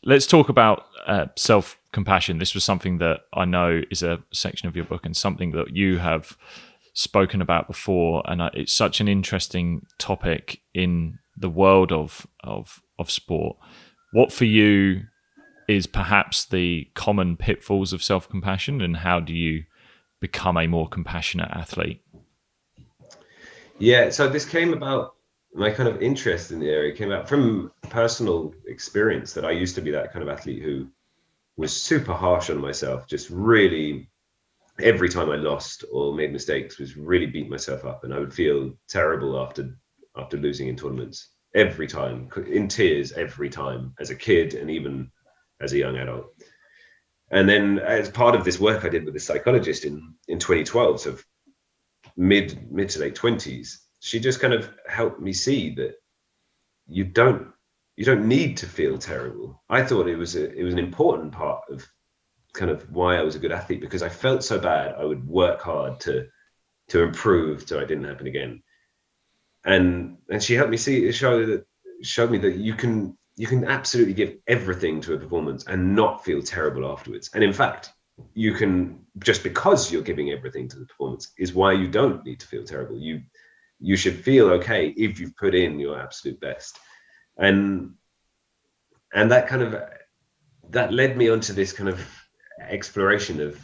let's talk about self-compassion. This was something that I know is a section of your book and something that you have spoken about before, and it's such an interesting topic in the world of sport. What for you is perhaps the common pitfalls of self-compassion, and how do you become a more compassionate athlete? Yeah, so this came about, my kind of interest in the area came out from personal experience, that I used to be that kind of athlete who was super harsh on myself, just really every time I lost or made mistakes was really beat myself up, and I would feel terrible after losing in tournaments every time, in tears every time, as a kid and even as a young adult. And then as part of this work I did with a psychologist in 2012, so mid to late 20s, she just kind of helped me see that you don't need to feel terrible. I thought it was an important part of kind of why I was a good athlete, because I felt so bad I would work hard to improve so it didn't happen again. And she helped me showed me that you can absolutely give everything to a performance and not feel terrible afterwards. And in fact, you can, just because you're giving everything to the performance is why you don't need to feel terrible. You should feel okay if you've put in your absolute best. And that kind of, that led me onto this kind of exploration of,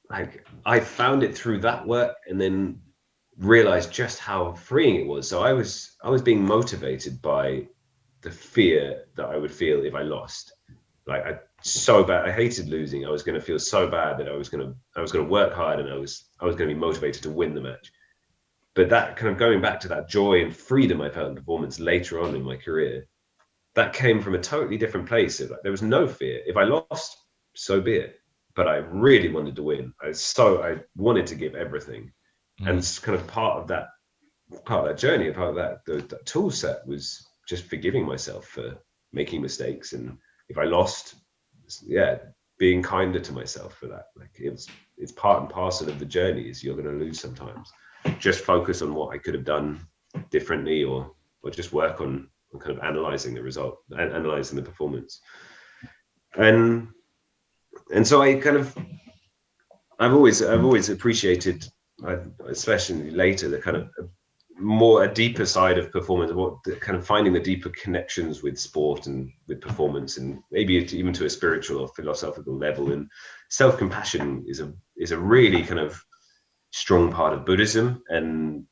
like, I found it through that work, and then realized just how freeing it was. So I was being motivated by the fear that I would feel if I lost. Like, so bad, I hated losing. I was going to feel so bad that I was going to work hard, and I was going to be motivated to win the match. But that kind of, going back to that joy and freedom I felt in performance later on in my career, that came from a totally different place. Like, there was no fear. If I lost, so be it. But I really wanted to win. I wanted to give everything. And it's kind of part of that journey, part of that tool set was just forgiving myself for making mistakes. And if I lost, being kinder to myself for that. Like, it's part and parcel of the journey, is you're going to lose sometimes. Just focus on what I could have done differently, or just work on kind of analyzing the result, analyzing the performance. And so I've always appreciated, especially later, the kind of a deeper side of performance, kind of finding the deeper connections with sport and with performance, and maybe even to a spiritual or philosophical level. And self-compassion is a really kind of strong part of Buddhism, and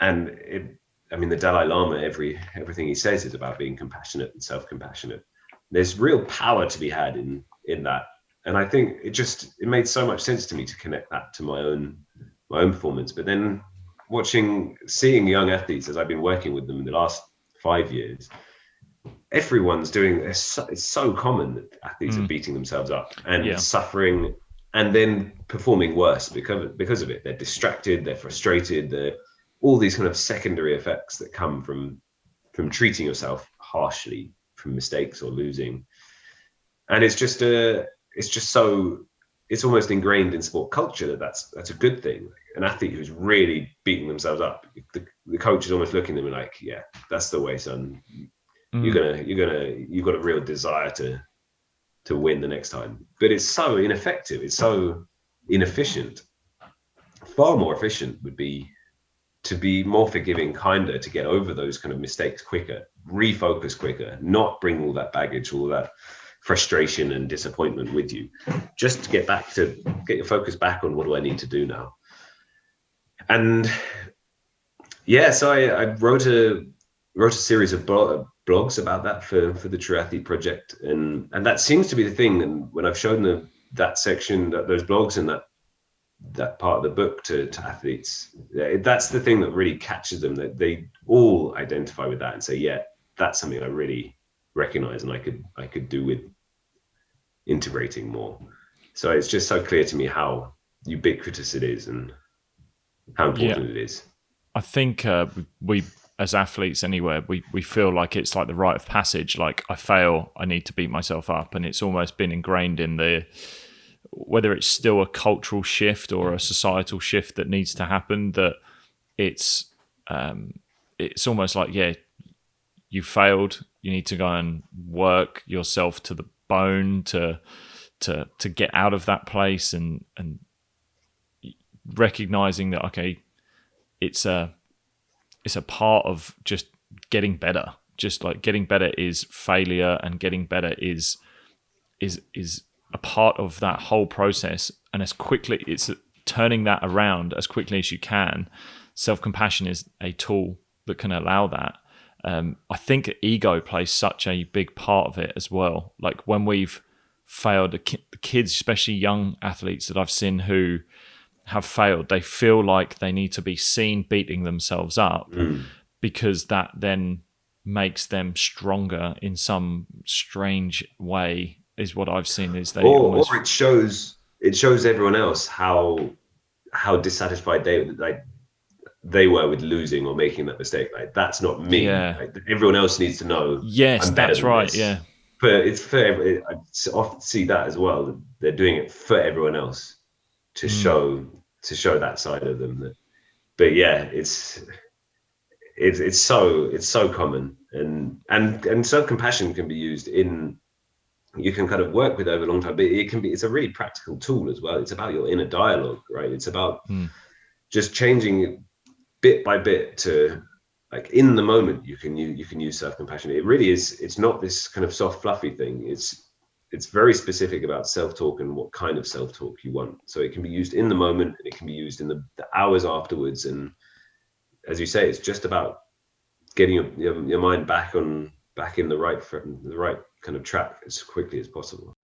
the Dalai Lama, everything he says is about being compassionate and self-compassionate. There's real power to be had in that. And I think it made so much sense to me to connect that to my own performance. But then seeing young athletes, as I've been working with them in the last 5 years, everyone's doing this. It's so common that athletes are beating themselves up and suffering, and then performing worse because of it. They're distracted, they're frustrated, all these kind of secondary effects that come from treating yourself harshly from mistakes or losing. And it's almost ingrained in sport culture that's a good thing. An athlete who's really beating themselves up, the coach is almost looking at them and like, yeah, that's the way, son. You've got a real desire to win the next time. But it's so ineffective. It's so inefficient. Far more efficient would be to be more forgiving, kinder, to get over those kind of mistakes quicker, refocus quicker, not bring all that baggage, all that frustration and disappointment with you. Just to get your focus back on, what do I need to do now? And so I wrote a series of blogs about that for the True Athlete Project, and that seems to be the thing. And when I've shown that section, those blogs and that part of the book to athletes, that's the thing that really catches them, that they all identify with that and say, yeah, that's something I really recognize and I could do with integrating more. So it's just so clear to me how ubiquitous it is and how important it is. I think we as athletes anywhere, we feel like it's like the rite of passage. Like, I fail, I need to beat myself up, and it's almost been ingrained in whether it's still a cultural shift or a societal shift that needs to happen, that it's almost like, you failed. You need to go and work yourself to the bone to get out of that place, and recognizing that, okay, it's a part of just getting better. Just like getting better is failure, and getting better is a part of that whole process. And as quickly, it's turning that around as quickly as you can. Self-compassion is a tool that can allow that. I think ego plays such a big part of it as well. Like when we've failed, the kids, especially young athletes that I've seen who have failed, they feel like they need to be seen beating themselves up, because that then makes them stronger in some strange way, is what I've seen. Is they or almost, or it shows everyone else how dissatisfied they were with losing or making that mistake. Like, that's not me. yeah, Like, everyone else needs to know yes, I'm better that's than right, this. yeah. But it's for I often see that as well. They're doing it for everyone else to Mm. show that side of them. But yeah, it's so common, and self-compassion can be used in, you can kind of work with over a long time, but it's a really practical tool as well. It's about your inner dialogue, right? It's about just changing bit by bit to, like, in the moment you can use self-compassion. It really is, it's not this kind of soft fluffy thing. It's very specific about self-talk and what kind of self-talk you want. So it can be used in the moment, and it can be used in the hours afterwards. And as you say, it's just about getting your mind back in the right kind of track as quickly as possible.